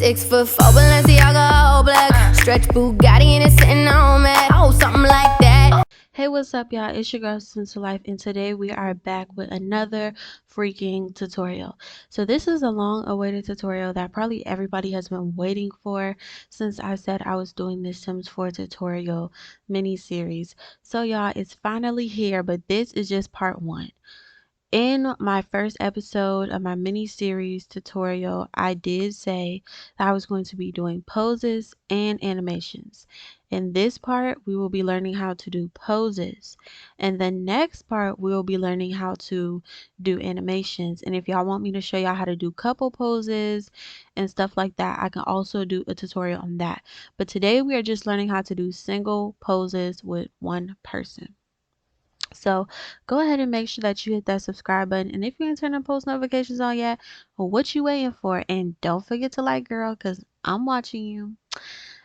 6'4" Balenciaga all black, stretch Bugatti and it's sitting on mat. Oh, something like that. Hey, what's up, y'all? It's your girl Sims to Life, and today we are back with another freaking tutorial. So this is a long-awaited tutorial that probably everybody has been waiting for since I said I was doing this Sims 4 tutorial mini series. So y'all, it's finally here, but this is just part 1. In my first episode of my mini series tutorial, I did say that I was going to be doing poses and animations. In this part, we will be learning how to do poses. And the next part, we will be learning how to do animations. And if y'all want me to show y'all how to do couple poses and stuff like that, I can also do a tutorial on that. But today we are just learning how to do single poses with one person. So go ahead and make sure that you hit that subscribe button, and if you ain't turned on post notifications on yet, well, what you waiting for? And don't forget to like, girl, because I'm watching you.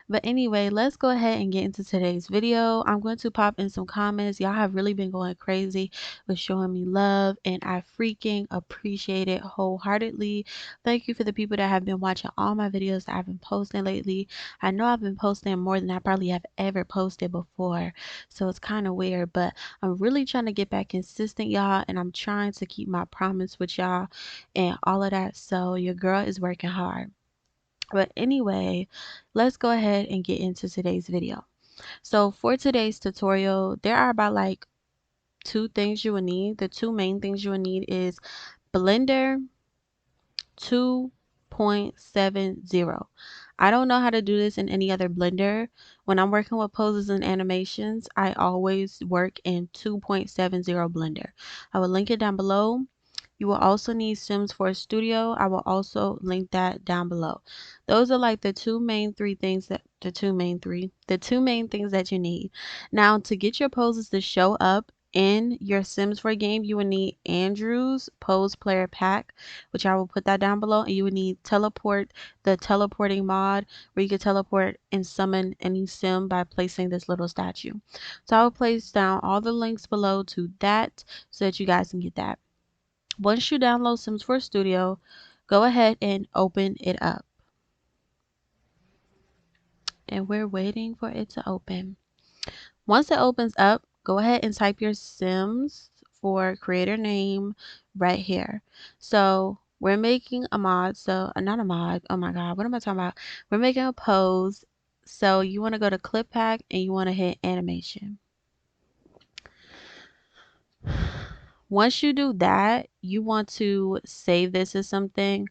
But anyway, let's go ahead and get into today's video. I'm going to pop in some comments. Y'all have really been going crazy with showing me love, and I freaking appreciate it wholeheartedly. Thank you for the people that have been watching all my videos that I've been posting lately. I know I've been posting more than I probably have ever posted before, so it's kind of weird, but I'm really trying to get back consistent, y'all, and I'm trying to keep my promise with y'all and all of that. So your girl is working hard. But anyway, let's go ahead and get into today's video. So for today's tutorial, there are about like 2 things you will need. The 2 main things you will need is Blender 2.70. I don't know how to do this in any other Blender. When I'm working with poses and animations, I always work in 2.70 Blender. I will link it down below. You will also need Sims 4 Studio. I will also link that down below. Those are like the two main things that you need. Now, to get your poses to show up in your Sims 4 game, you will need Andrew's Pose Player Pack, which I will put that down below, and you would need Teleport, the teleporting mod, where you can teleport and summon any sim by placing this little statue. So I will place down all the links below to that so that you guys can get that. Once you download Sims 4 Studio, go ahead and open it up. And we're waiting for it to open. Once it opens up, go ahead and type your Sims 4 creator name right here. So we're making a mod, not a mod, oh my god, what am I talking about? We're making a pose. So you want to go to clip pack and you want to hit animation. Once you do that, you want to save this as something.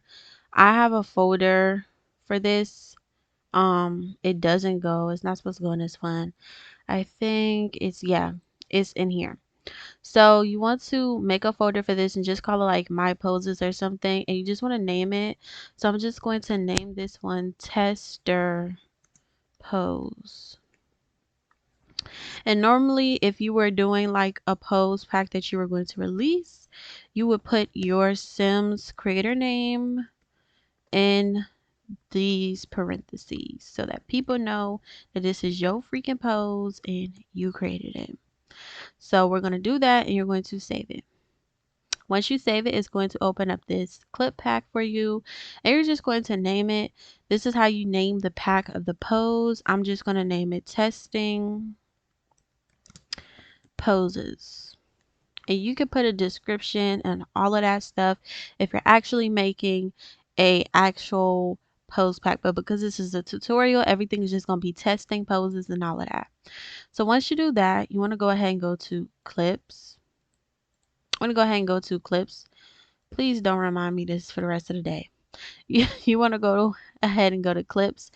I have a folder for this. It doesn't go. It's not supposed to go in this one. I think it's in here. So you want to make a folder for this and just call it like my poses or something, and you just want to name it. So I'm just going to name this one tester pose. And normally if you were doing like a pose pack that you were going to release, you would put your Sims creator name in these parentheses so that people know that this is your freaking pose and you created it. So we're going to do that, and you're going to save it. Once you save it, it's going to open up this clip pack for you, and you're just going to name it. This is how you name the pack of the pose. I'm just going to name it testing poses, and you can put a description and all of that stuff if you're actually making a actual pose pack, but because this is a tutorial, everything is just going to be testing poses and all of that. So once you do that, you want to go ahead and go to clips. Please don't remind me this for the rest of the day. You want to go ahead and go to clips,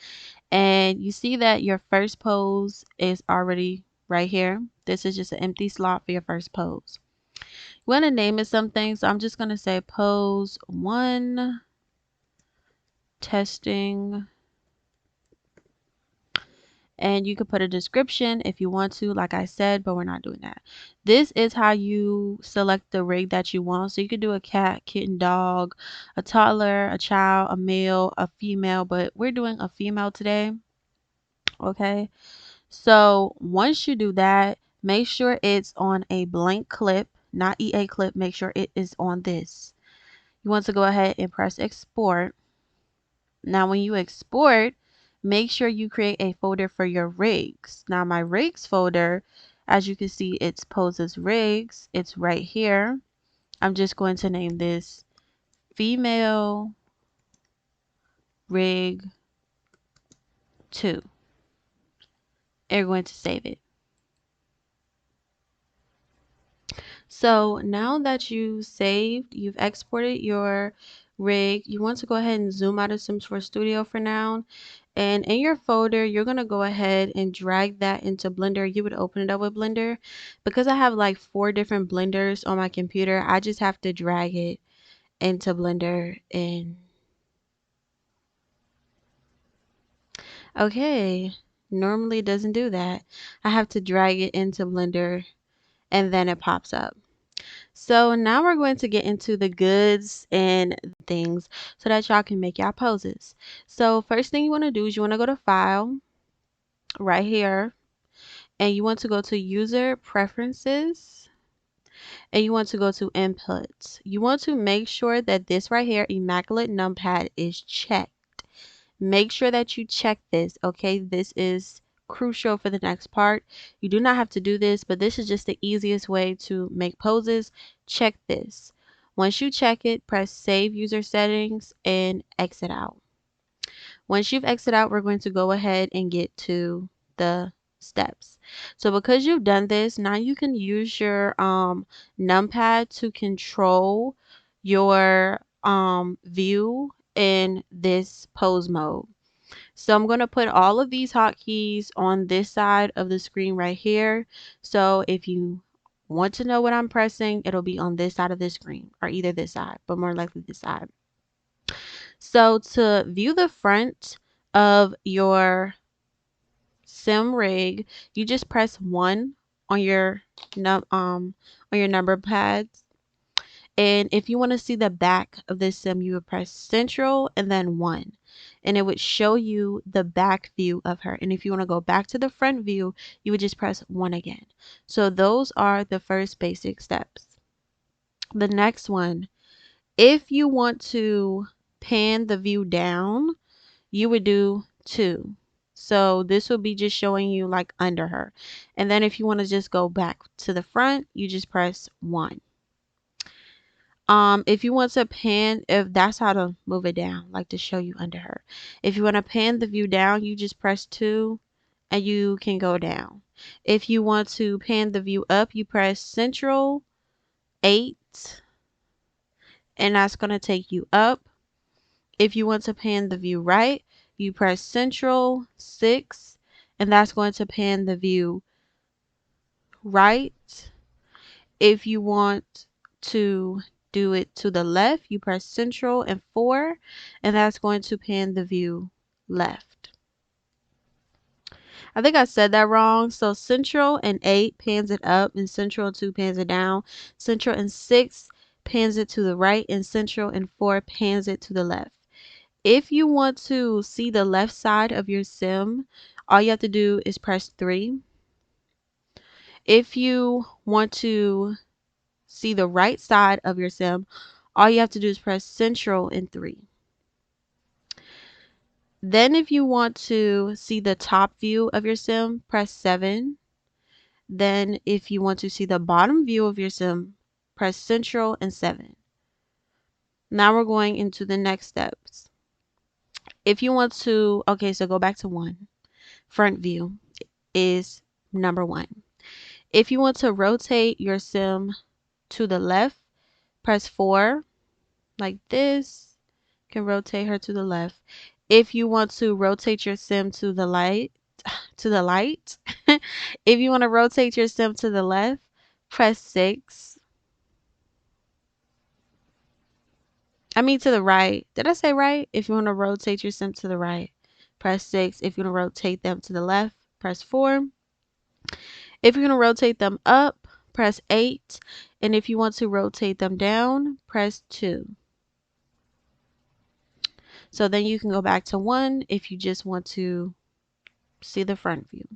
and you see that your first pose is already right here. This is just an empty slot for your first pose. You want to name it something, so I'm just going to say pose 1 testing, and you could put a description if you want to, like I said, but we're not doing that. This is how you select the rig that you want. So you could do a cat, kitten, dog, a toddler, a child, a male, a female, but we're doing a female today. Okay, so once you do that, make sure it's on a blank clip, not EA clip. Make sure it is on this. You want to go ahead and press export. Now, when you export, make sure you create a folder for your rigs. Now, my rigs folder, as you can see, it's poses rigs. It's right here. I'm just going to name this female rig 2. And you're going to save it. So now that you've exported your rig, you want to go ahead and zoom out of Sims 4 Studio for now. And in your folder, you're going to go ahead and drag that into Blender. You would open it up with Blender. Because I have like 4 different Blenders on my computer, I just have to drag it into Blender. And okay, normally it doesn't do that. I have to drag it into Blender and then it pops up. So now we're going to get into the goods and things so that y'all can make y'all poses. So first thing you want to do is you want to go to File right here, and you want to go to User Preferences, and you want to go to Inputs. You want to make sure that this right here, Immaculate Numpad, is checked. Make sure that you check this, okay? This is crucial for the next part. You do not have to do this, but this is just the easiest way to make poses. Check this. Once you check it, press Save User Settings and exit out. Once you've exited out, we're going to go ahead and get to the steps. So because you've done this, now you can use your numpad to control your view in this pose mode. So I'm going to put all of these hotkeys on this side of the screen right here. So if you want to know what I'm pressing, it'll be on this side of the screen, or either this side, but more likely this side. So to view the front of your sim rig, you just press 1 on your number pads. And if you want to see the back of this sim, you would press Central and then 1. And it would show you the back view of her. And if you want to go back to the front view, you would just press 1 again. So those are the first basic steps. The next one, if you want to pan the view down, you would do 2. So this will be just showing you like under her. And then if you want to just go back to the front, you just press 1. If you want to pan, if that's how to move it down, like to show you under her. If you want to pan the view down, you just press 2 and you can go down. If you want to pan the view up, you press Central 8 and that's going to take you up. If you want to pan the view right, you press Central 6 and that's going to pan the view right. If you want to do it to the left, you press Central and 4 and that's going to pan the view left. I think I said that wrong. So Central and 8 pans it up and Central and 2 pans it down. Central and 6 pans it to the right and Central and 4 pans it to the left. If you want to see the left side of your sim, all you have to do is press 3. If you want to see the right side of your sim, all you have to do is press Central and 3. Then if you want to see the top view of your sim, press 7. Then if you want to see the bottom view of your sim, press Central and 7. Now we're going into the next steps. If you want to, okay, so go back to 1. Front view is number 1. If you want to rotate your sim to the left, press 4 like this. You can rotate her to the left. If you want to rotate your sim to the light, if you want to rotate your sim to the left, press 6. I mean to the right. Did I say right? If you want to rotate your sim to the right, press 6. If you want to rotate them to the left, press 4. If you're going to rotate them up, press 8. And if you want to rotate them down, press 2. So then you can go back to 1 if you just want to see the front view.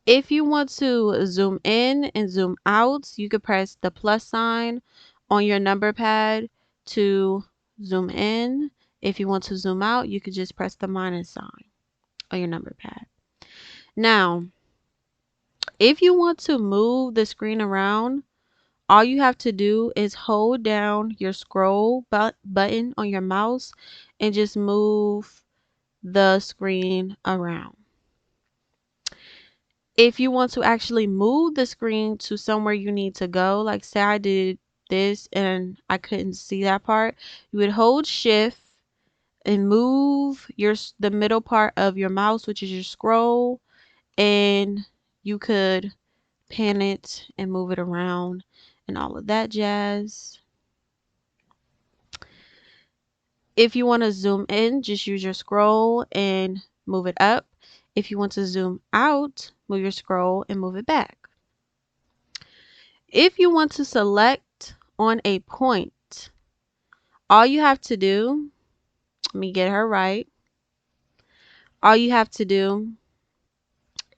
If you want to zoom in and zoom out, you could press the plus sign on your number pad to zoom in If you want to zoom out, you could just press the minus sign on your number pad. Now, if you want to move the screen around, all you have to do is hold down your scroll button on your mouse and just move the screen around. If you want to actually move the screen to somewhere you need to go, like say I did this and I couldn't see that part, you would hold shift and move the middle part of your mouse, which is your scroll, and you could pan it and move it around and all of that jazz. If you want to zoom in, just use your scroll and move it up. If you want to zoom out, move your scroll and move it back. If you want to select on a point, all you have to do, let me get her right. All you have to do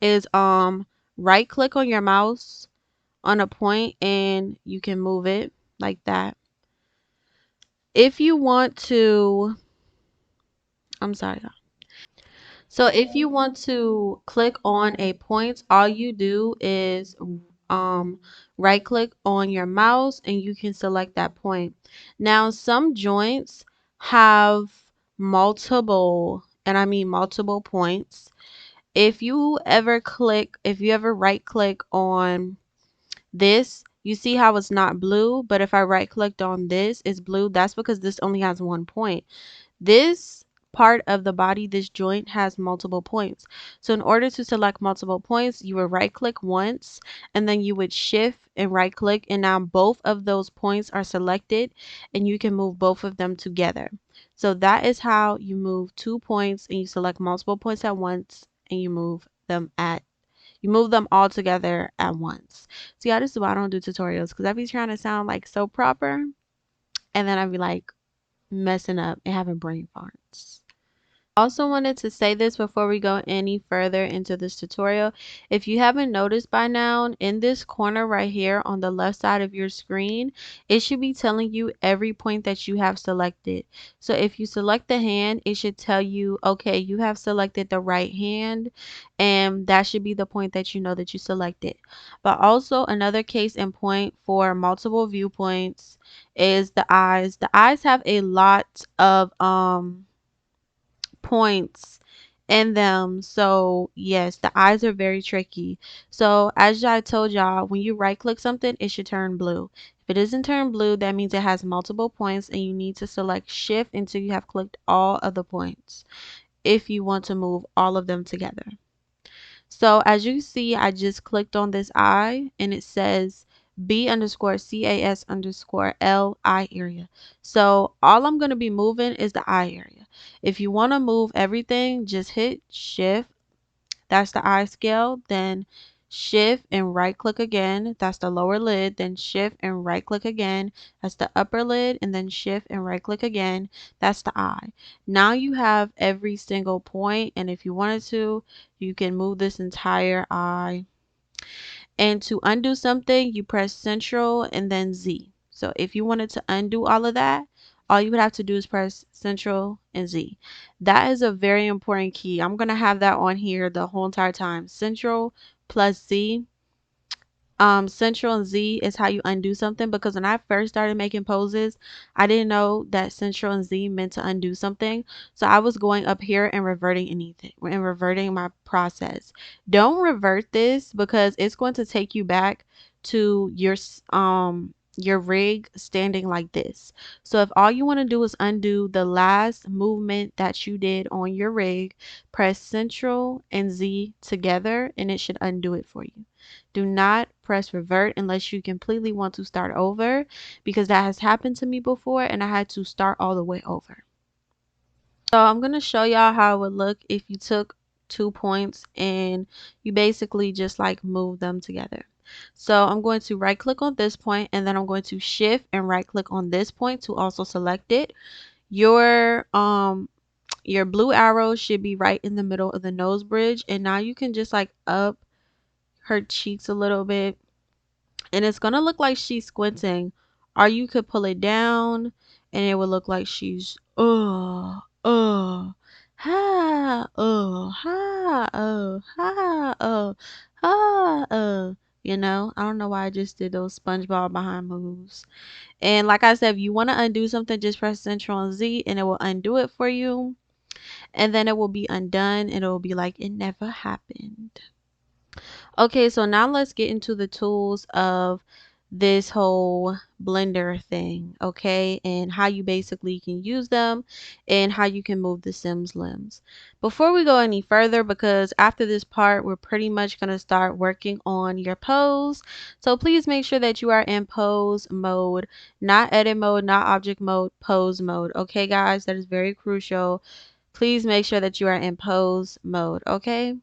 is right click on your mouse on a point and you can move it like that. If you want to, I'm sorry. So if you want to click on a point, all you do is right click on your mouse and you can select that point. Now some joints have multiple, and I mean multiple points. If you ever right click on this, you see how it's not blue, but if I right clicked on this, it's blue. That's because this only has one point. This part of the body, this joint, has multiple points. So in order to select multiple points, you would right click once and then you would shift and right click, and now both of those points are selected and you can move both of them together. So that is how you move 2 points and you select multiple points at once and you move them all together at once. See, this is why I don't do tutorials, because I be trying to sound like so proper and then I be like messing up and having brain farts. Also wanted to say this before we go any further into this tutorial. If you haven't noticed by now, in this corner right here on the left side of your screen, it should be telling you every point that you have selected. So if you select the hand, it should tell you, okay, you have selected the right hand, and that should be the point that you know that you selected. But also another case in point for multiple viewpoints is the eyes. The eyes have a lot of points in them. So yes, the eyes are very tricky. So as I told y'all, when you right click something, it should turn blue. If it doesn't turn blue, that means it has multiple points and you need to select shift until you have clicked all of the points if you want to move all of them together. So as you see, I just clicked on this eye and it says B_CAS_L eye area. So all I'm going to be moving is the eye area. If you want to move everything, just hit shift. That's the eye scale. Then shift and right click again. That's the lower lid. Then shift and right click again. That's the upper lid. And then shift and right click again. That's the eye. Now you have every single point, and if you wanted to, you can move this entire eye. And to undo something, you press Central and then Z. So if you wanted to undo all of that, all you would have to do is press Central and Z. That is a very important key. I'm going to have that on here the whole entire time. Central plus Z. Central and Z is how you undo something, because when I first started making poses, I didn't know that Central and Z meant to undo something. So I was going up here and reverting anything and reverting my process. Don't revert this, because it's going to take you back to your rig standing like this. So if all you want to do is undo the last movement that you did on your rig, press Central and Z together and it should undo it for you. Do not press revert unless you completely want to start over, because that has happened to me before and I had to start all the way over. So I'm going to show y'all how it would look if you took 2 points and you basically just like move them together. So I'm going to right click on this point and then I'm going to shift and right click on this point to also select it. Your blue arrow should be right in the middle of the nose bridge, and now you can just like up her cheeks a little bit and it's gonna look like she's squinting, or you could pull it down and it would look like she's ha ha you know. I don't know why I just did those SpongeBob behind moves. And like I said, if you want to undo something, just press Ctrl Z and it will undo it for you, and then it will be undone and it will be like it never happened. Okay, so now let's get into the tools of this whole blender thing, okay, and how you basically can use them and how you can move the Sims limbs. Before we go any further, because after this part we're pretty much going to start working on your pose, so please make sure that you are in pose mode, not edit mode, not object mode, pose mode. Okay guys, that is very crucial. Please make sure that you are in pose mode. Okay,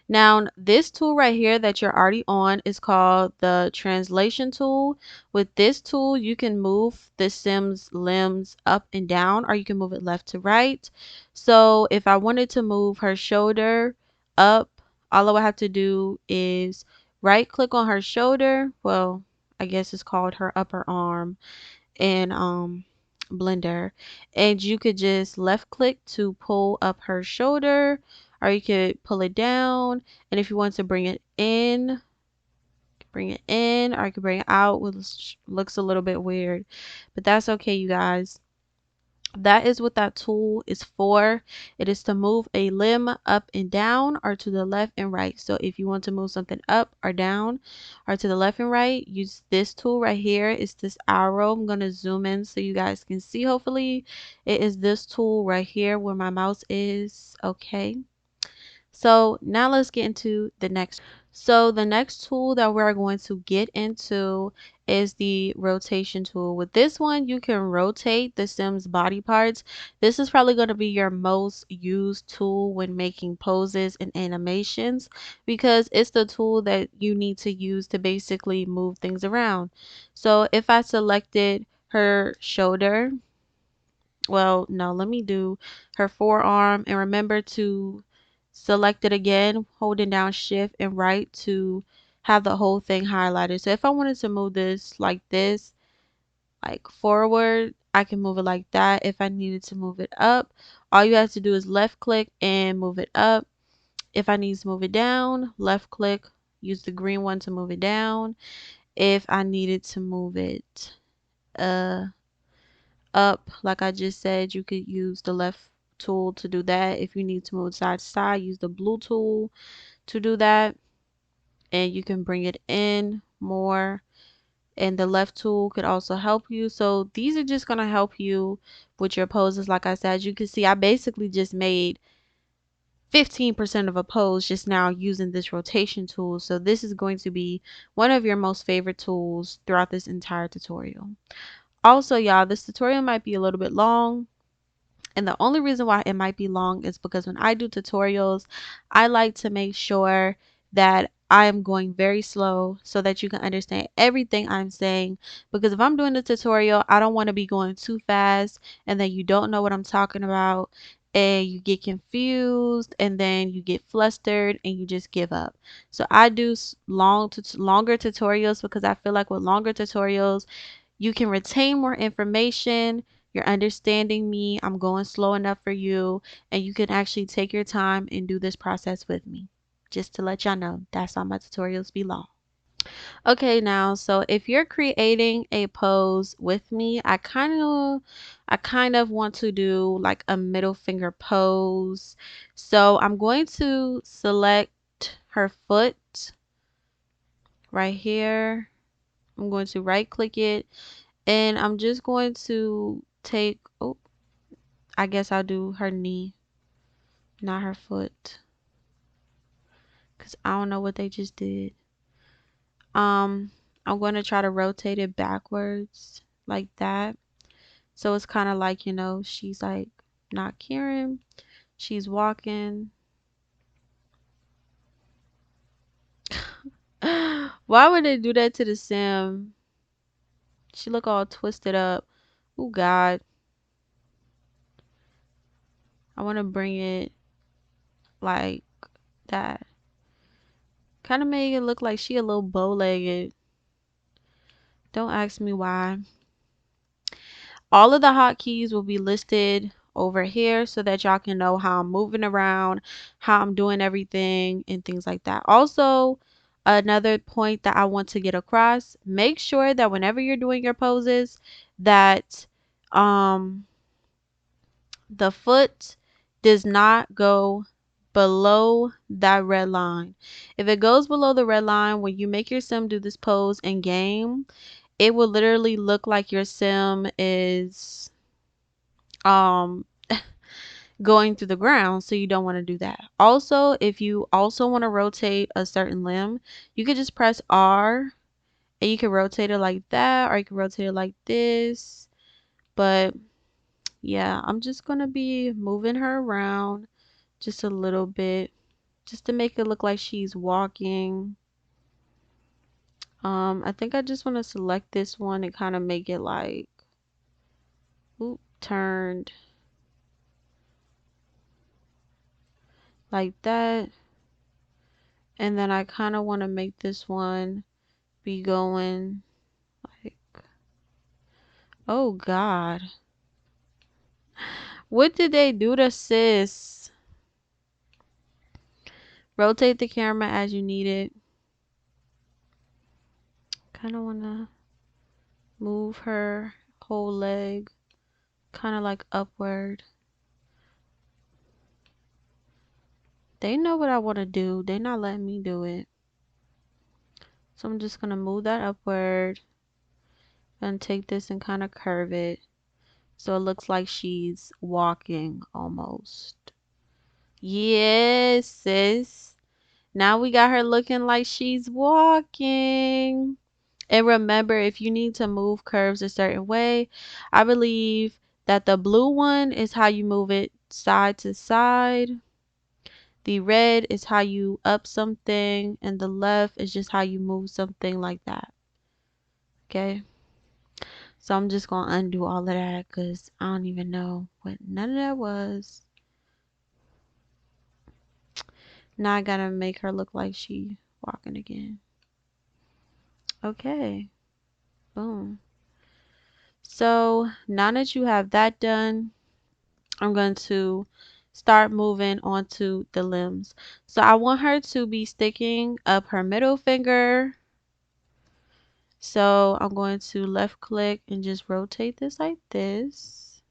now, this tool right here that you're already on is called the translation tool. With this tool, you can move the Sims limbs up and down, or you can move it left to right. So if I wanted to move her shoulder up, all I would have to do is right click on her shoulder. Well, I guess it's called her upper arm in Blender, and you could just left click to pull up her shoulder, or you could pull it down, and if you want to bring it in, or you could bring it out, which looks a little bit weird, but that's okay, you guys. That is what that tool is for. It is to move a limb up and down, or to the left and right. So if you want to move something up or down or to the left and right, use this tool right here. It's this arrow. I'm going to zoom in so you guys can see. Hopefully it is this tool right here where my mouse is. Okay, so now let's get into the next. So the next tool that we're going to get into is the rotation tool. With this one, you can rotate the Sims body parts. This is probably going to be your most used tool when making poses and animations, because it's the tool that you need to use to basically move things around. So if I selected her shoulder, well, no, let me do her forearm, and remember to select it again, holding down shift and right to have the whole thing highlighted. So if I wanted to move this, like forward, I can move it like that. If I needed to move it up, all you have to do is left click and move it up. If I need to move it down, left click, use the green one to move it down. If I needed to move it uh up, like I just said, you could use the left tool to do that. If you need to move side to side, use the blue tool to do that, and you can bring it in more, and the left tool could also help you. So these are just going to help you with your poses. Like I said, you can see I basically just made 15% of a pose just now using this rotation tool. So this is going to be one of your most favorite tools throughout this entire tutorial. Also, y'all, this tutorial might be a little bit long, and the only reason why it might be long is because when I do tutorials, I like to make sure that I am going very slow so that you can understand everything I'm saying. Because if I'm doing a tutorial, I don't want to be going too fast and then you don't know what I'm talking about and you get confused and then you get flustered and you just give up. So I do longer tutorials because I feel like with longer tutorials, you can retain more information. You're understanding me. I'm going slow enough for you, and you can actually take your time and do this process with me. Just to let y'all know, that's why my tutorials be long. Okay, now, so if you're creating a pose with me, I kind of want to do like a middle finger pose. So I'm going to select her foot right here. I'm going to right click it, and I'm just going to take, oh, I guess I'll do her knee, not her foot, because I don't know what they just did. Um, I'm going to try to rotate it backwards like that. So it's kind of like, you know, she's like not caring. She's walking. Why would they do that to the sim? She look all twisted up. Oh God. I want to bring it like that. Kind of make it look like she a little bow-legged. Don't ask me why. All of the hotkeys will be listed over here so that y'all can know how I'm moving around, how I'm doing everything, and things like that. Also, another point that I want to get across, make sure that whenever you're doing your poses that the foot does not go below that red line. If it goes below the red line, when you make your sim do this pose in game, it will literally look like your sim is um going through the ground, so you don't want to do that. Also, if you also want to rotate a certain limb, you could just press R and you can rotate it like that, or you can rotate it like this. But yeah, I'm just gonna be moving her around just a little bit just to make it look like she's walking. I think I just want to select this one and kind of make it like turned like that. And then I kind of want to make this one be going like, oh God, what did they do to sis? Rotate the camera as you need it. Kind of want to move her whole leg kind of like upward. They know what I want to do. They not letting me do it. So I'm just going to move that upward and take this and kind of curve it so it looks like she's walking almost. Yes, sis. Now we got her looking like she's walking. And remember, if you need to move curves a certain way, I believe that the blue one is how you move it side to side. The red is how you up something, and the left is just how you move something like that. Okay? So I'm just going to undo all of that because I don't even know what none of that was. Now I got to make her look like she walking again. Okay. Boom. So now that you have that done, I'm going to start moving onto the limbs. So I want her to be sticking up her middle finger. So I'm going to left click and just rotate this like this.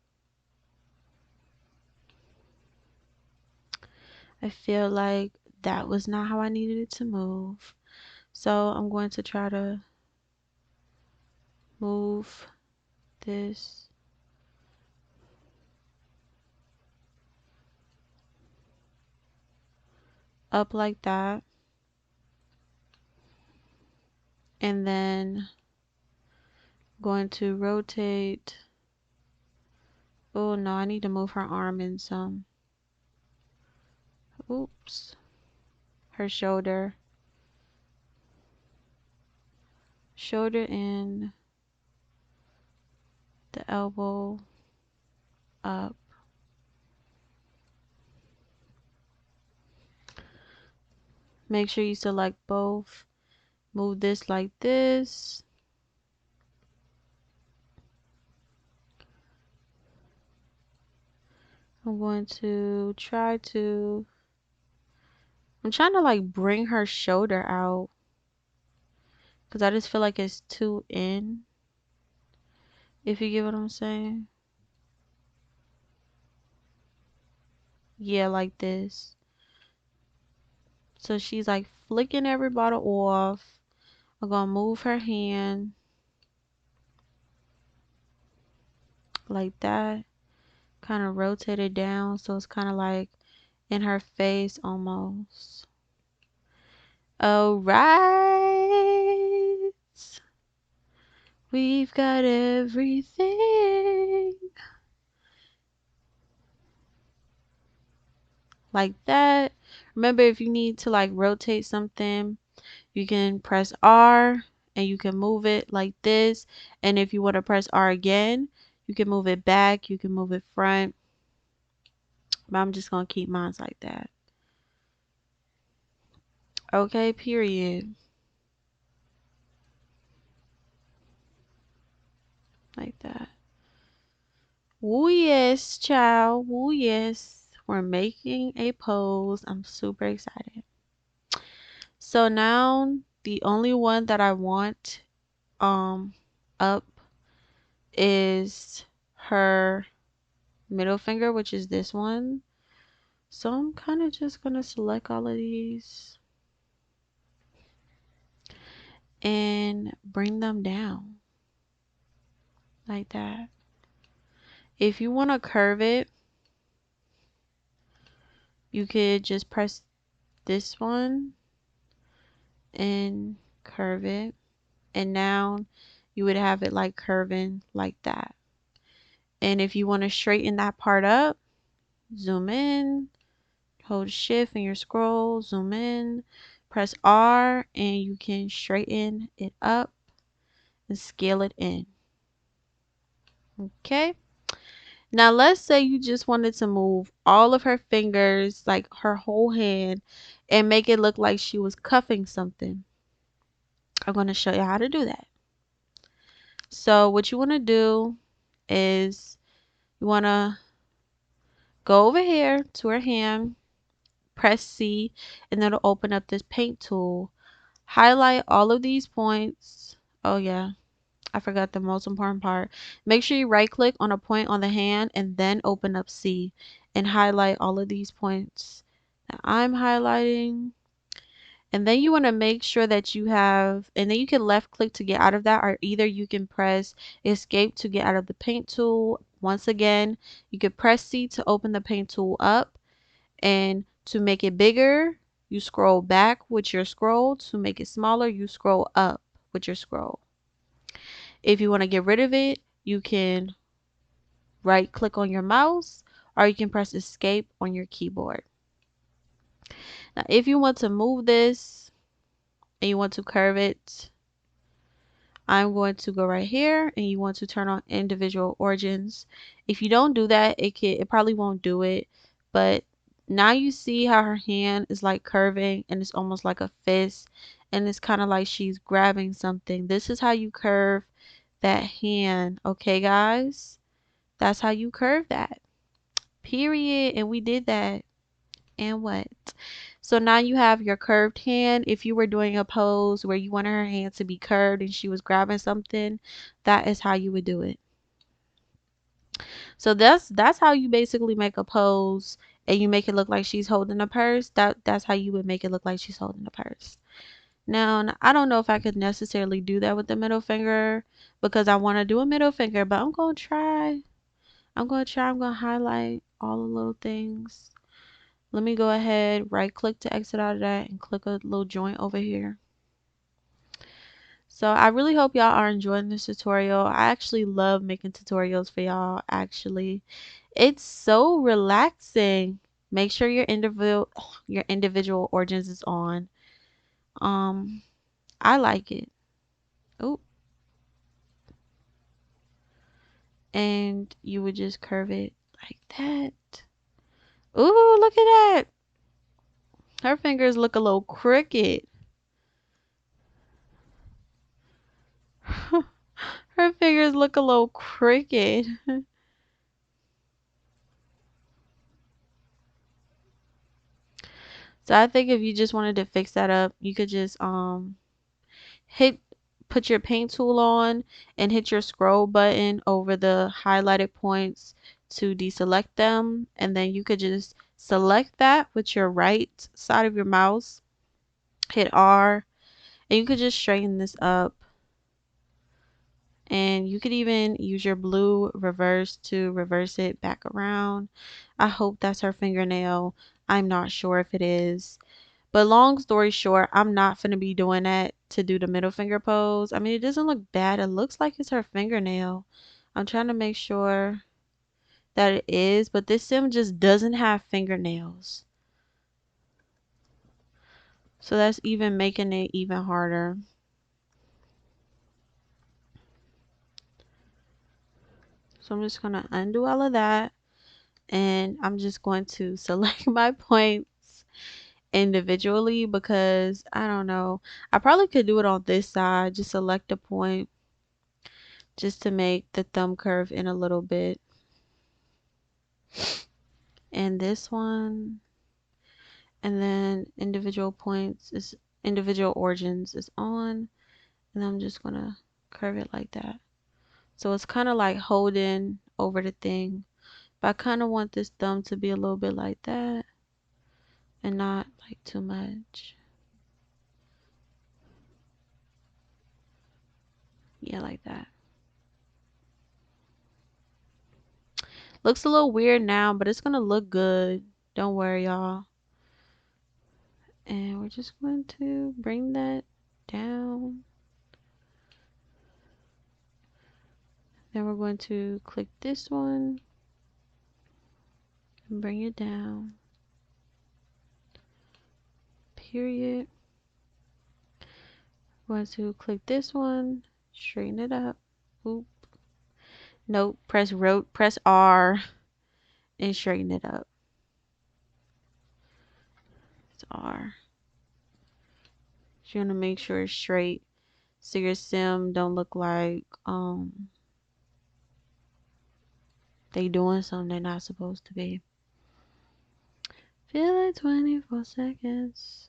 I feel like that was not how I needed it to move. So I'm going to try to move this up like that. And then I'm going to rotate. Oh no, I need to move her arm in some. Oops. Her shoulder. Shoulder in. The elbow up. Make sure you select both. Move this like this. I'm going to I'm trying to like bring her shoulder out because I just feel like it's too in, if you get what I'm saying. Yeah, like this. So she's like flicking every bottle off. I'm gonna move her hand like that. Kind of rotate it down so it's kind of like in her face almost. All right. We've got everything. Like that. Remember, if you need to like rotate something, you can press R and you can move it like this. And if you want to press R again, you can move it back, you can move it front. But I'm just going to keep mine like that. Okay, period. Like that. Woo yes, child. Woo yes. We're making a pose. I'm super excited. So now the only one that I want up is her middle finger, which is this one. So I'm kind of just gonna select all of these and bring them down like that. If you want to curve it, you could just press this one and curve it, and now you would have it like curving like that. And if you want to straighten that part up, zoom in, hold shift and your scroll, zoom in, press R, and you can straighten it up and scale it in. Okay, now let's say you just wanted to move all of her fingers, like her whole hand, and make it look like she was cuffing something. I'm going to show you how to do that. So what you want to do is you want to go over here to her hand, press C, and it'll open up this paint tool. Highlight all of these points. Oh yeah, I forgot the most important part. Make sure you right click on a point on the hand and then open up C and highlight all of these points that I'm highlighting. And then you want to make sure that you have, and then you can left click to get out of that, or either you can press escape to get out of the paint tool. Once again, you could press C to open the paint tool up, and to make it bigger, you scroll back with your scroll. To make it smaller, you scroll up with your scroll. If you want to get rid of it, you can right click on your mouse, or you can press escape on your keyboard. Now, if you want to move this and you want to curve it, I'm going to go right here, and you want to turn on individual origins. If you don't do that, it probably won't do it. But now you see how her hand is like curving, and it's almost like a fist, and it's kind of like she's grabbing something. This is how you curve that hand. Okay, guys, that's how you curve that. Period. And we did that. And what? So now you have your curved hand. If you were doing a pose where you wanted her hand to be curved and she was grabbing something, that is how you would do it. So that's how you basically make a pose, and you make it look like she's holding a purse. That's how you would make it look like she's holding a purse. Now, I don't know if I could necessarily do that with the middle finger, because I want to do a middle finger, but I'm going to try. I'm going to highlight all the little things. Let me go ahead, right click to exit out of that, and click a little joint over here. So I really hope y'all are enjoying this tutorial. I actually love making tutorials for y'all. Actually, it's so relaxing. Make sure your individual origins is on. I like it. Oh, and you would just curve it like that. Ooh, look at that. Her fingers look a little crooked. Her fingers look a little crooked. So I think if you just wanted to fix that up, you could just hit put your paint tool on and hit your scroll button over the highlighted points to deselect them, and then you could just select that with your right side of your mouse, hit R, and you could just straighten this up. And you could even use your blue reverse to reverse it back around. I hope that's her fingernail. I'm not sure if it is. But long story short, I'm not going to be doing that to do the middle finger pose. I mean, it doesn't look bad. It looks like it's her fingernail. I'm trying to make sure that it is, but this sim just doesn't have fingernails. So that's even making it even harder. So I'm just going to undo all of that, and I'm just going to select my points individually, because I don't know, I probably could do it on this side. Just select a point just to make the thumb curve in a little bit. and this one, and then individual origins is on, and I'm just gonna curve it like that. So it's kind of like holding over the thing, but I kind of want this thumb to be a little bit like that and not like too much. Yeah, like that. Looks a little weird now, but it's gonna look good. Don't worry, y'all. And we're just going to bring that down. Then we're going to click this one and bring it down. Period. We're going to click this one, straighten it up. Oop. Nope. Press R and straighten it up. It's R. So you want to make sure it's straight, so your sim don't look like they doing something they're not supposed to be. Feel like 24 seconds.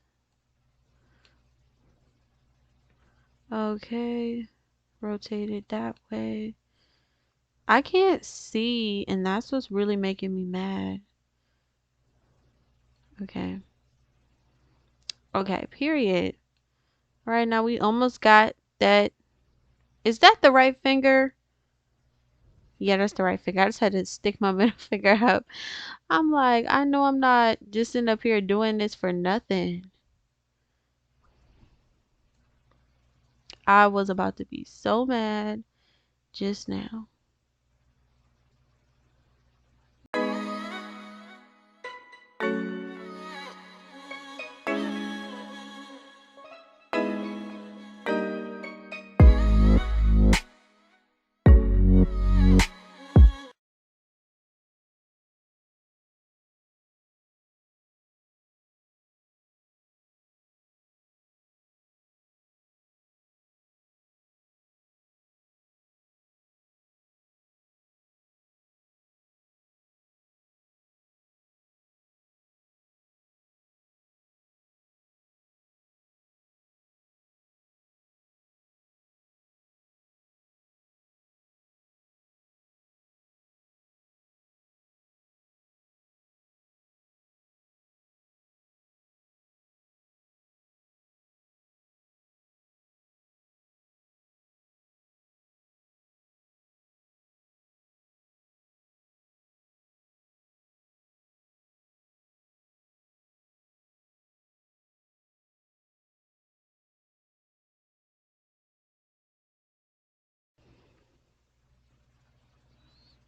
Okay. Rotate it that way. I can't see, and that's what's really making me mad. Okay. Okay, period. All right, now we almost got that. Is that the right finger? Yeah, that's the right finger. I just had to stick my middle finger up. I'm like, I know I'm not just sitting up here doing this for nothing. I was about to be so mad just now.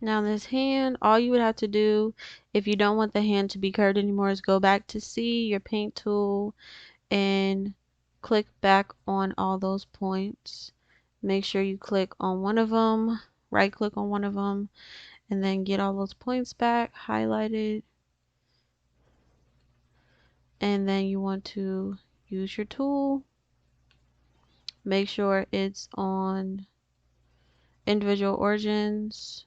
Now this hand, all you would have to do if you don't want the hand to be curved anymore is go back to C, your paint tool, and click back on all those points. Make sure you click on one of them, right click on one of them, and then get all those points back highlighted. And then you want to use your tool. Make sure it's on individual origins.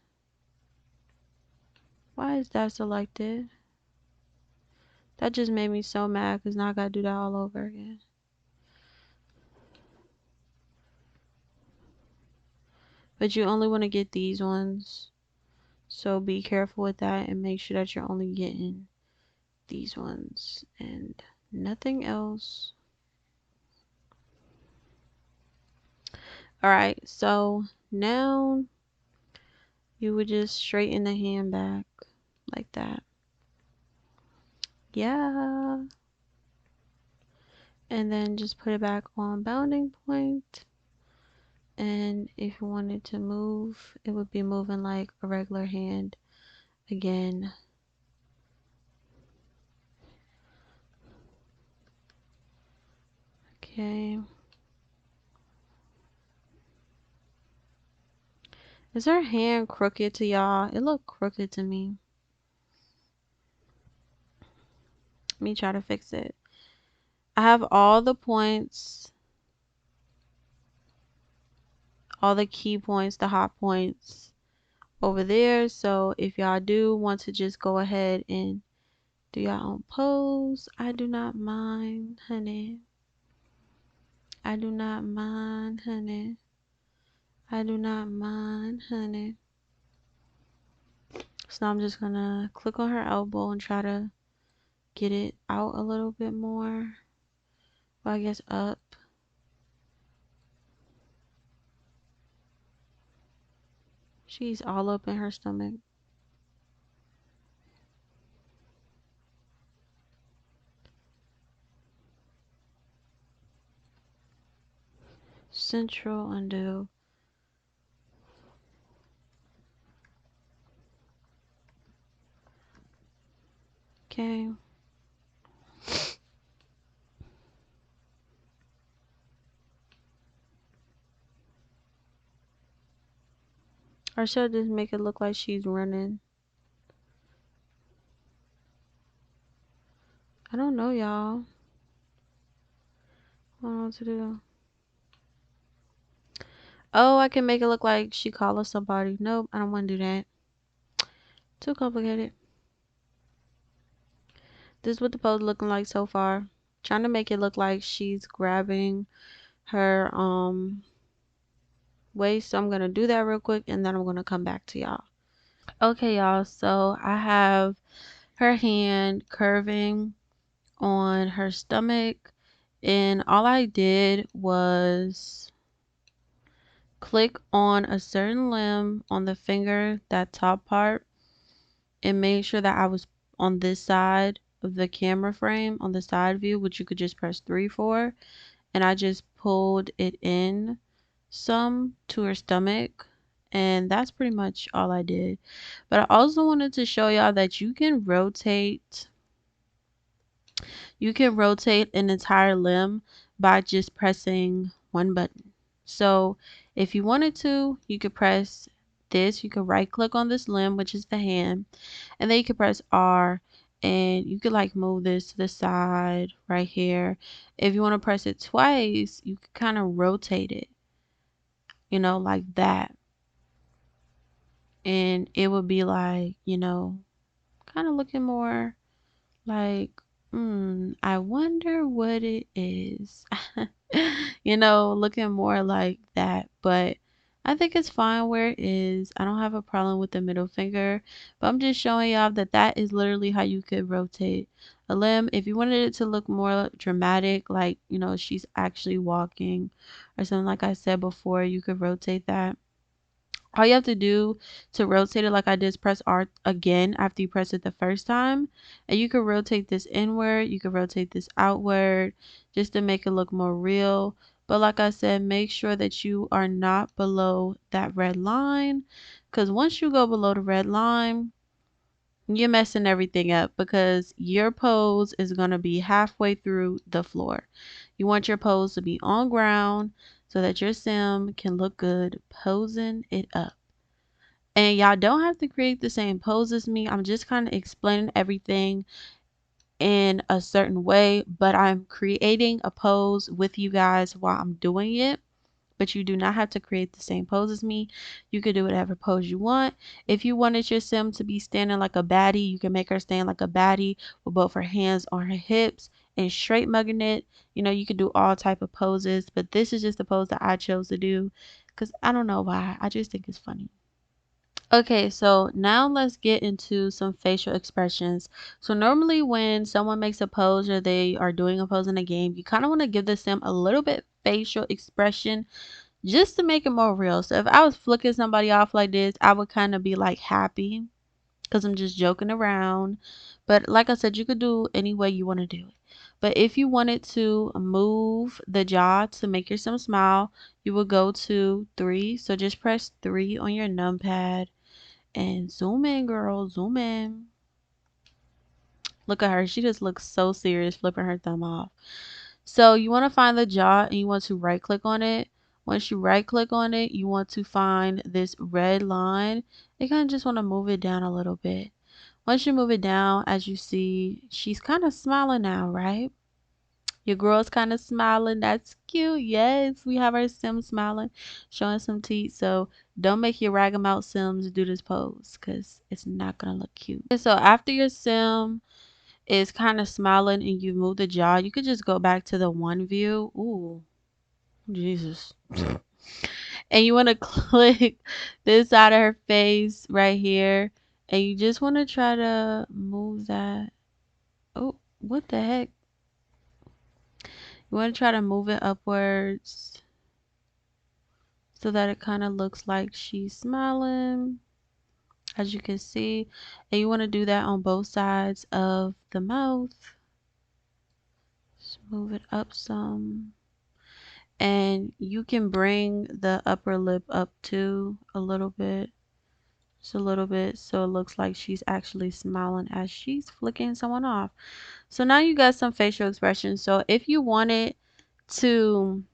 Why is that selected? That just made me so mad because now I gotta do that all over again. But you only want to get these ones. So be careful with that and make sure that you're only getting these ones and nothing else. Alright, so now you would just straighten the hand back like that. Yeah. And then just put it back on bounding point. And if you wanted to move, it would be moving like a regular hand again. Okay. Is her hand crooked to y'all? It looked crooked to me. Let me try to fix it. I have all the points, all the key points, the hot points over there. So if y'all do want to just go ahead and do your own pose, I do not mind, honey. I do not mind, honey. I do not mind, honey. So now I'm just gonna click on her elbow and try to get it out a little bit more. Well, I guess up. She's all up in her stomach. Central undo. Okay. Or should I just make it look like she's running? I don't know, y'all. I don't know what to do. Oh, I can make it look like she calling somebody. Nope, I don't want to do that. Too complicated. This is what the pose looking like so far. Trying to make it look like she's grabbing her waist. So I'm gonna do that real quick and then I'm gonna come back to y'all. Okay, y'all. So I have her hand curving on her stomach, and all I did was click on a certain limb on the finger, that top part, and made sure that I was on this side of the camera frame on the side view, which you could just press 3 for, and I just pulled it in some to her stomach, and that's pretty much all I did. But I also wanted to show y'all that you can rotate an entire limb by just pressing one button. So if you wanted to, you could press this. You could right click on this limb, which is the hand, and then you could press R, and you could like move this to the side right here. If you want to press it twice, you could kind of rotate it, you know, like that. And it would be like, you know, kind of looking more like, I wonder what it is. You know, looking more like that. But I think it's fine where it is. I don't have a problem with the middle finger. But I'm just showing y'all that that is literally how you could rotate a limb. If you wanted it to look more dramatic, like, you know, she's actually walking or something like I said before, you could rotate that. All you have to do to rotate it like I did is press R again after you press it the first time. And you can rotate this inward, you can rotate this outward just to make it look more real. But like I said, make sure that you are not below that red line, because once you go below the red line, you're messing everything up because your pose is going to be halfway through the floor. You want your pose to be on ground so that your sim can look good posing it up. And y'all don't have to create the same pose as me. I'm just kind of explaining everything in a certain way, but I'm creating a pose with you guys while I'm doing it. But you do not have to create the same pose as me. You could do whatever pose you want. If you wanted your sim to be standing like a baddie, you can make her stand like a baddie with both her hands on her hips and straight mugging it. You know, you could do all type of poses, but this is just the pose that I chose to do because I don't know why. I just think it's funny. Okay, so now let's get into some facial expressions. So normally when someone makes a pose or they are doing a pose in a game, you kind of want to give the sim a little bit facial expression just to make it more real. So if I was flicking somebody off like this, I would kind of be like happy because I'm just joking around. But like I said, you could do any way you want to do it. But if you wanted to move the jaw to make your sim smile, you would go to 3. So just press 3 on your numpad and zoom in, girl, zoom in. Look at her. She just looks so serious flipping her thumb off. So you want to find the jaw and you want to right click on it. Once you right click on it, you want to find this red line. You kind of just want to move it down a little bit. Once you move it down, as you see, she's kind of smiling now, right? Your girl's kind of smiling. That's cute. Yes, we have our sim smiling, showing some teeth. So don't make your rag 'em out sims do this pose because it's not going to look cute. Okay, so after your sim is kind of smiling and you move the jaw, you could just go back to the one view. Ooh, Jesus. And you want to click this side of her face right here. And you just want to try to move that. Oh, what the heck? You want to try to move it upwards so that it kind of looks like she's smiling, as you can see. And you want to do that on both sides of the mouth. Just move it up some. And you can bring the upper lip up too a little bit. Just a little bit, so it looks like she's actually smiling as she's flicking someone off. So now you got some facial expressions. So if you wanted to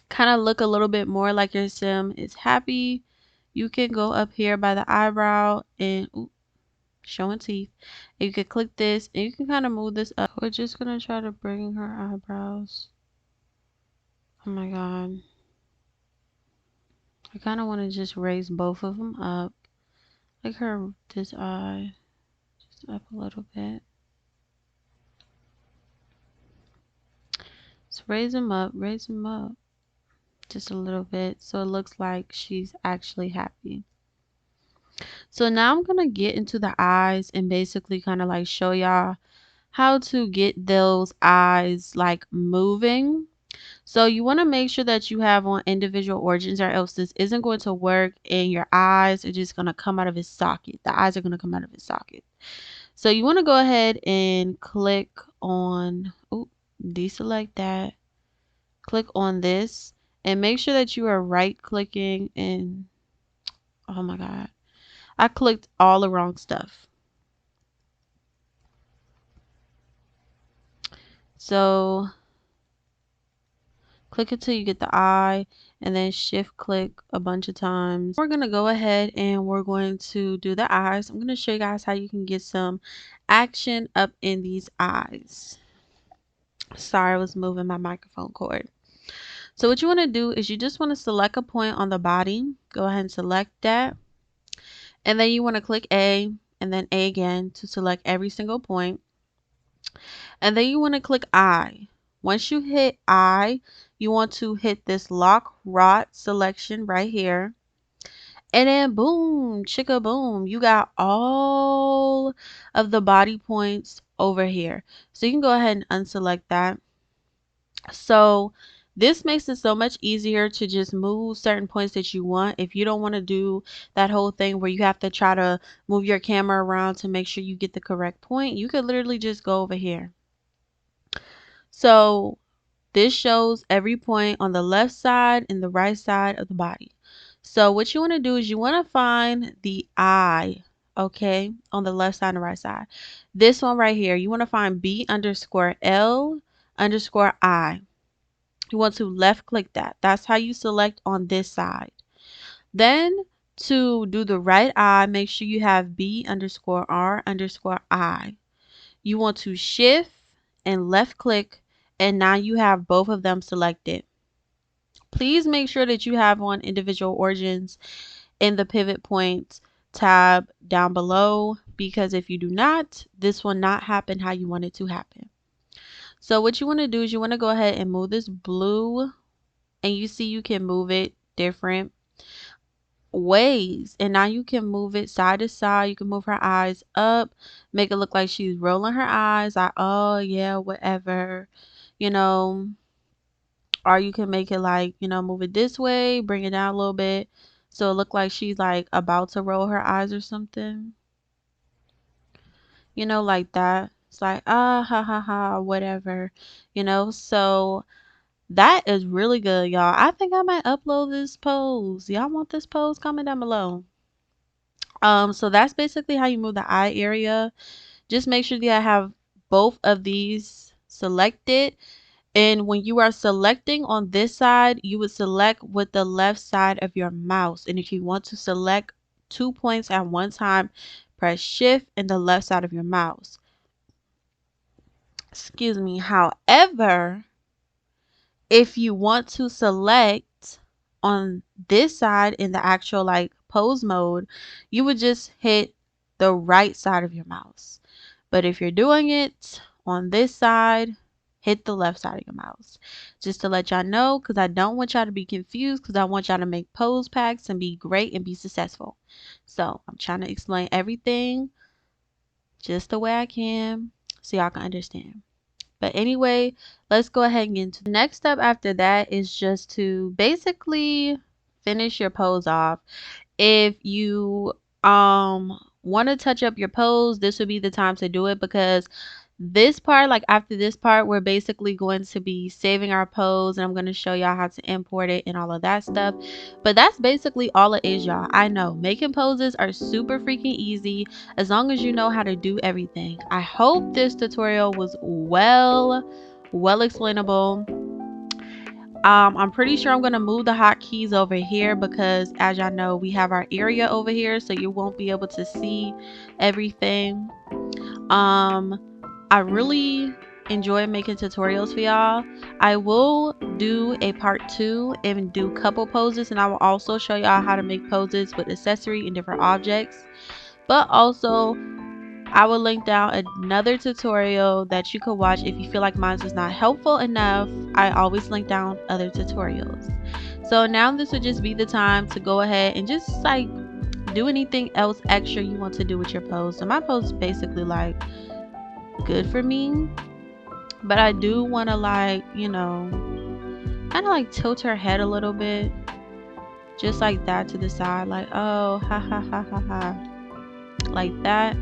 kind of look a little bit more like your sim is happy, you can go up here by the eyebrow and showing teeth. And you can click this and you can kind of move this up. We're just gonna try to bring her eyebrows. Oh my god, I kind of want to just raise both of them up, like her this eye, just up a little bit. So raise them up just a little bit so it looks like she's actually happy. So now I'm gonna get into the eyes and basically kind of like show y'all how to get those eyes like moving. So you want to make sure that you have on individual origins, or else this isn't going to work and your eyes are just going to come out of its socket. The eyes are going to come out of its socket. So you want to go ahead and click on, deselect that, click on this, and make sure that you are right clicking. And oh my god, I clicked all the wrong stuff. So click until you get the eye, and then shift click a bunch of times. We're going to go ahead and we're going to do the eyes. I'm going to show you guys how you can get some action up in these eyes. Sorry, I was moving my microphone cord. So what you want to do is you just want to select a point on the body. Go ahead and select that. And then you want to click A and then A again to select every single point. And then you want to click I. Once you hit I, you want to hit this lock rot selection right here. And then boom, chicka boom, you got all of the body points over here. So you can go ahead and unselect that. So this makes it so much easier to just move certain points that you want. If you don't want to do that whole thing where you have to try to move your camera around to make sure you get the correct point, you could literally just go over here. So this shows every point on the left side and the right side of the body. So what you want to do is you want to find the eye, okay, on the left side and the right side. This one right here, you want to find B_L_I. You want to left click that. That's how you select on this side. Then to do the right eye, make sure you have B_R_I. You want to shift and left click, and now you have both of them selected. Please make sure that you have on individual origins in the pivot point tab down below, because if you do not, this will not happen how you want it to happen. So what you want to do is you want to go ahead and move this blue, and you see you can move it different ways, and now you can move it side to side. You can move her eyes up, make it look like she's rolling her eyes like, oh yeah, whatever, you know. Or you can make it like, move it this way, bring it down a little bit so it look like she's like about to roll her eyes or something, like that. It's like, ah ha ha ha, whatever, so that is really good, y'all. I think I might upload this pose. Y'all want this pose? Comment down below. So that's basically how you move the eye area. Just make sure that I have both of these selected. And when you are selecting on this side, you would select with the left side of your mouse. And if you want to select 2 points at one time, press shift and the left side of your mouse. Excuse me. However, if you want to select on this side in the actual like pose mode, you would just hit the right side of your mouse. But if you're doing it on this side, hit the left side of your mouse. Just to let y'all know, because I don't want y'all to be confused, because I want y'all to make pose packs and be great and be successful. So I'm trying to explain everything just the way I can so y'all can understand. But anyway, let's go ahead and get into the next step. After that is just to basically finish your pose off. If you want to touch up your pose, this would be the time to do it, because this part, like after this part, we're basically going to be saving our pose, and I'm going to show y'all how to import it and all of that stuff. But that's basically all it is, y'all. I know making poses are super freaking easy as long as you know how to do everything. I hope this tutorial was well explainable. I'm pretty sure I'm going to move the hotkeys over here, because as y'all know, we have our area over here, so you won't be able to see everything. I really enjoy making tutorials for y'all. I will do a part 2 and do couple poses, and I will also show y'all how to make poses with accessory and different objects. But also, I will link down another tutorial that you could watch if you feel like mine was not helpful enough. I always link down other tutorials. So now this would just be the time to go ahead and just like do anything else extra you want to do with your pose. So my pose is basically like good for me, but I do want to like, you know, kind of like tilt her head a little bit, just like that to the side, like oh ha ha ha ha ha, like that.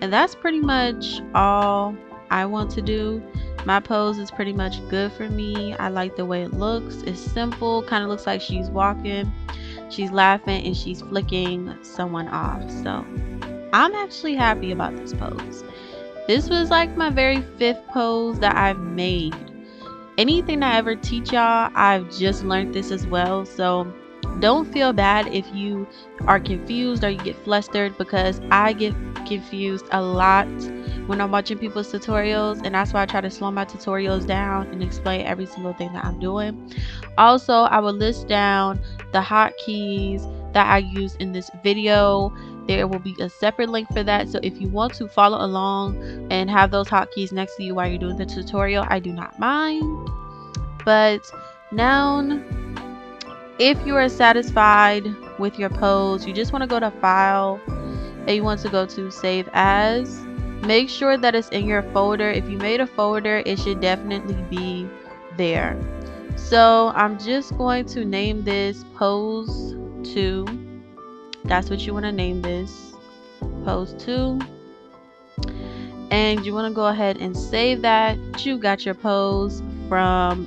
And that's pretty much all I want to do. My pose is pretty much good for me. I like the way it looks. It's simple, kind of looks like she's walking, she's laughing, and she's flicking someone off. So I'm actually happy about this pose. This was like my very 5th pose that I've made. Anything I ever teach y'all, I've just learned this as well. So don't feel bad if you are confused or you get flustered, because I get confused a lot when I'm watching people's tutorials, and that's why I try to slow my tutorials down and explain every single thing that I'm doing. Also, I will list down the hotkeys that I use in this video. There will be a separate link for that, so if you want to follow along and have those hotkeys next to you while you're doing the tutorial, I do not mind. But now, if you are satisfied with your pose, you just want to go to File and you want to go to Save As. Make sure that it's in your folder. If you made a folder, it should definitely be there. So I'm just going to name this Pose 2. That's what you want to name this, Pose 2. And you want to go ahead and save that. You got your pose from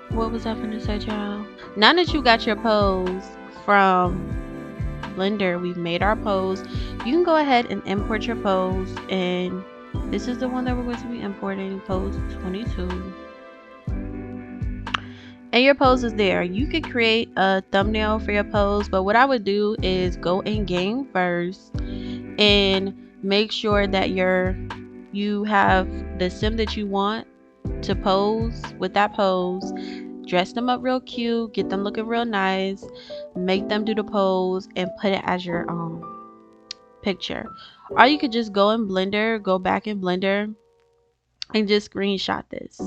what was I gonna say, y'all? Now that you got your pose from Blender, we've made our pose. You can go ahead and import your pose, and this is the one that we're going to be importing, pose 22. And your pose is there. You could create a thumbnail for your pose, but what I would do is go in game first and make sure that you have the sim that you want to pose with that pose. Dress them up real cute, get them looking real nice, make them do the pose, and put it as your picture. Or you could just go in Blender, go back in Blender, and just screenshot this,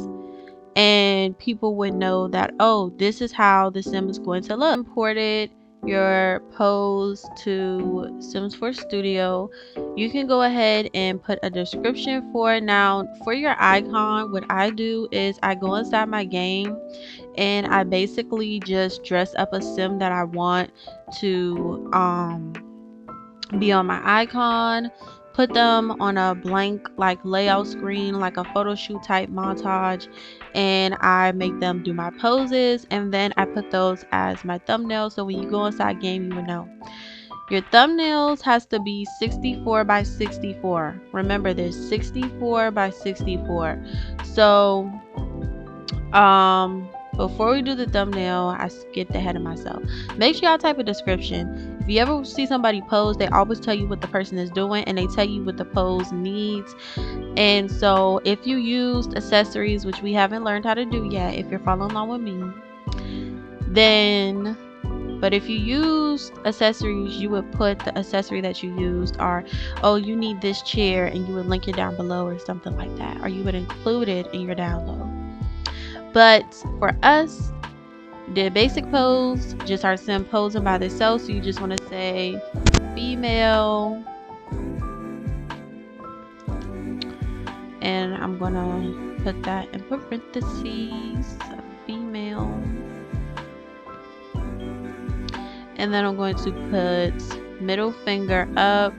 and people would know that, oh, this is how the sim is going to look. Imported your pose to Sims 4 Studio. You can go ahead and put a description for it. Now for your icon, what I do is I go inside my game and I basically just dress up a sim that I want to be on my icon, put them on a blank like layout screen, like a photo shoot type montage, and I make them do my poses, and then I put those as my thumbnail. So when you go inside game, you will know your thumbnails has to be 64 by 64. Remember this, 64 by 64. So before we do the thumbnail, I skipped ahead of myself. Make sure y'all type a description. If you ever see somebody pose, they always tell you what the person is doing, and they tell you what the pose needs. And so if you used accessories, which we haven't learned how to do yet, if you're following along with me, then, but if you used accessories, you would put the accessory that you used, or, oh, you need this chair, and you would link it down below or something like that, or you would include it in your download. But for us, the basic pose, just our sim posing by themselves. So you just want to say female, and I'm gonna put that in parentheses, female, and then I'm going to put middle finger up,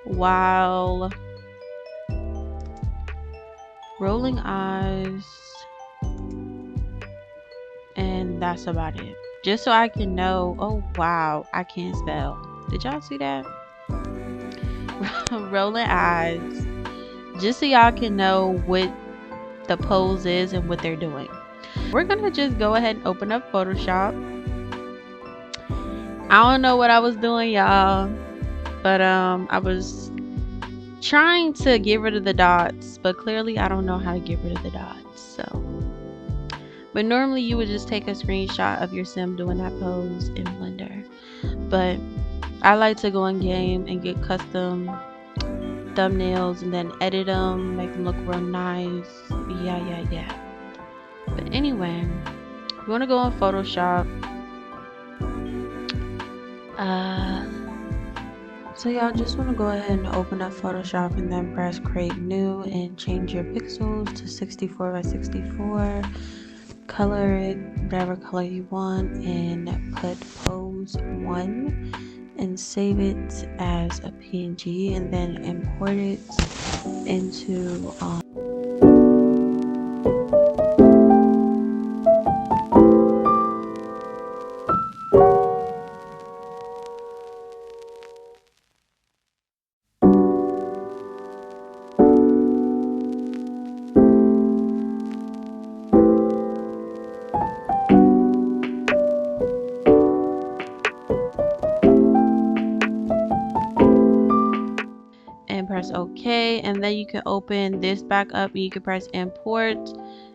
while rolling eyes, and that's about it. Just so I can know. Oh wow, I can't spell. Did y'all see that? Rolling eyes, just so y'all can know what the pose is and what they're doing. We're gonna just go ahead and open up Photoshop. I don't know what I was doing, y'all, but I was trying to get rid of the dots, but clearly I don't know how to get rid of the dots. So, but normally you would just take a screenshot of your sim doing that pose in Blender, but I like to go in game and get custom thumbnails and then edit them, make them look real nice. Yeah. But anyway, you want to go in Photoshop. So y'all just want to go ahead and open up Photoshop and then press create new and change your pixels to 64 by 64. Color it whatever color you want and put pose 1 and save it as a PNG, and then import it into and press OK, and then you can open this back up and you can press import,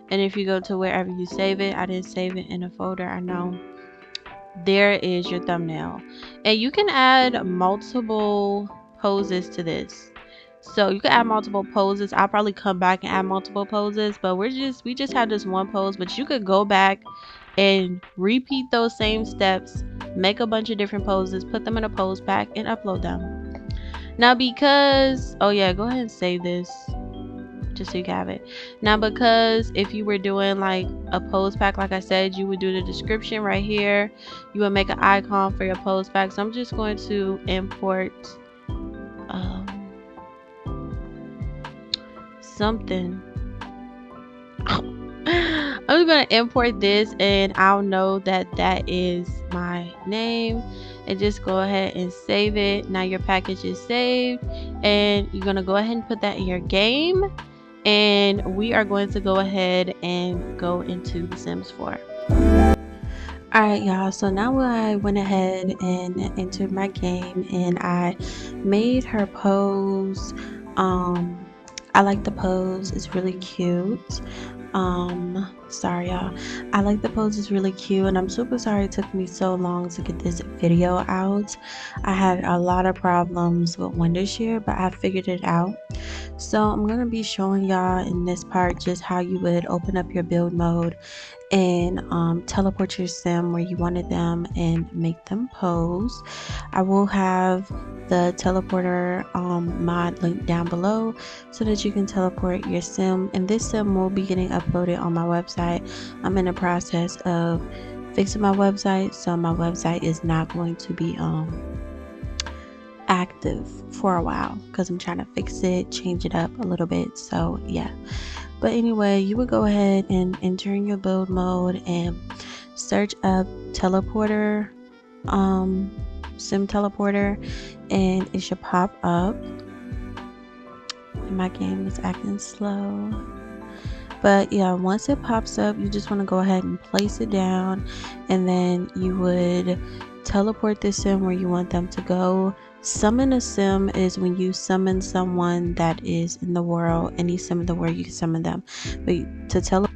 and if you go to wherever you save it, I didn't save it in a folder, I know, there is your thumbnail. And you can add multiple poses to this, so you can add multiple poses. I'll probably come back and add multiple poses, but we just had this one pose, but you could go back and repeat those same steps, make a bunch of different poses, put them in a pose pack and upload them. Now because, oh yeah, go ahead and save this just so you can have it. Now because if you were doing like a pose pack, like I said, you would do the description right here, you would make an icon for your pose pack. So I'm just going to import something. I'm just gonna import this and I'll know that that is my name, and just go ahead and save it. Now your package is saved, and you're gonna go ahead and put that in your game, and we are going to go ahead and go into The Sims 4. Alright y'all, so now I went ahead and entered my game and I made her pose. I like the pose, it's really cute. Sorry y'all, I like the pose, it's really cute, and I'm super sorry it took me so long to get this video out. I had a lot of problems with Wondershare, but I figured it out. So I'm gonna be showing y'all in this part just how you would open up your build mode and teleport your sim where you wanted them and make them pose. I will have the teleporter mod link down below so that you can teleport your sim, and this sim will be getting uploaded on my website. I'm in the process of fixing my website, so my website is not going to be active for a while because I'm trying to fix it, change it up a little bit. So yeah, but anyway, you would go ahead and enter in your build mode and search up teleporter, sim teleporter, and it should pop up. And my game is acting slow. But yeah, once it pops up, you just want to go ahead and place it down, and then you would teleport this sim where you want them to go. Summon a sim is when you summon someone that is in the world, any sim in the world, you can summon them. But to teleport